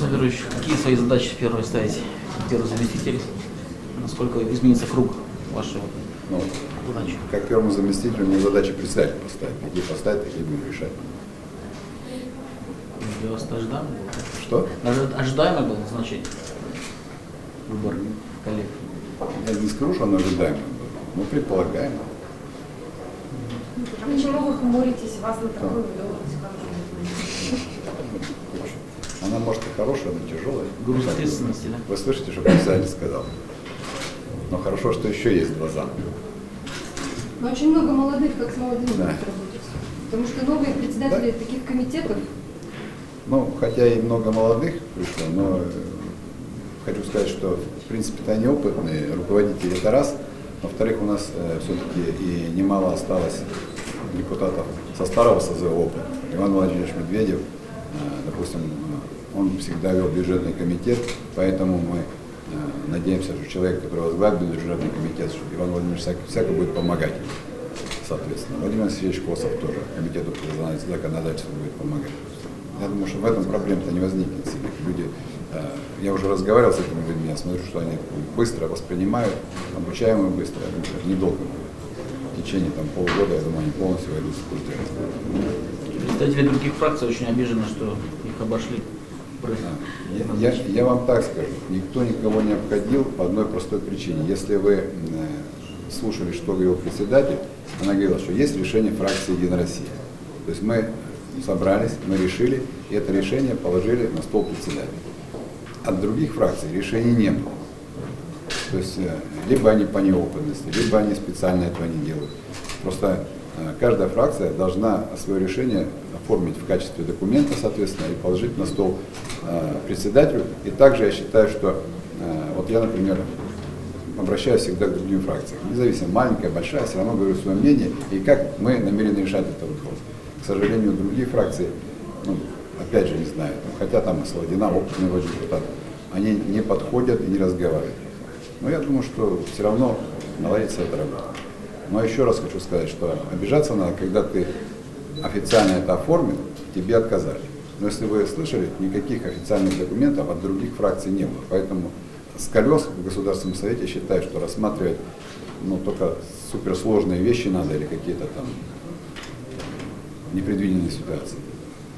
Владимир Владимирович, какие свои задачи первые ставите? Первый заместитель, насколько изменится круг вашего задачи? Как первому заместителю мне задачи председателя поставить. Какие поставить, такие будем решать. Для вас это ожидаемо было? Что? Ожидаемо было назначение? Выбор коллег? Я не скажу, что оно ожидаемо было, но предполагаемо. А почему вы хмуритесь? Вас на такую должность? Она может и хорошая, но тяжелая. Груз ответственности, да? Вы слышите, что председатель сказал? Но хорошо, что еще есть глаза. Но очень много молодых, как с молодыми Да. будут работать. Потому что новые председатели таких комитетов. Ну, хотя и много молодых пришло, но хочу сказать, что в принципе-то они опытные руководители, это раз. Во-вторых, у нас все-таки и немало осталось депутатов со старого созыва опыта. Иван Владимирович Медведев, допустим, он всегда вел бюджетный комитет, поэтому мы надеемся, что человек, который возглавит бюджетный комитет, что Иван Владимирович всяко будет помогать, соответственно. Владимир Алексеевич Косов тоже комитету по законодательству будет помогать. Я думаю, что в этом проблем-то не возникнет. Люди, я уже разговаривал с этими людьми, я смотрю, что они быстро воспринимают, обучаемые быстро, недолго будет. В течение полугода, я думаю, они полностью войдут в культуру. Представители других фракций очень обижены, что их обошли. Я вам так скажу, никто никого не обходил по одной простой причине. Если вы слушали, что говорил председатель, она говорила, что есть решение фракции «Единая Россия». То есть мы собрались, мы решили, и это решение положили на стол председателя. От других фракций решений не было. То есть либо они по неопытности, либо они специально этого не делают. Просто каждая фракция должна свое решение оформить в качестве документа, соответственно, и положить на стол председателю. И также я считаю, что вот я, например, обращаюсь всегда к другим фракциям. Независимо, маленькая, большая, все равно говорю свое мнение, и как мы намерены решать этот вопрос. К сожалению, другие фракции, опять же, не знаю, хотя там и Солодина, опытный вроде депутат, они не подходят и не разговаривают. Но я думаю, что все равно наладится эта работа. Но еще раз хочу сказать, что обижаться надо, когда ты официально это оформил, тебе отказали. Но если вы слышали, никаких официальных документов от других фракций не было. Поэтому с колес в Государственном Совете считаю, что рассматривать только суперсложные вещи надо или какие-то там непредвиденные ситуации.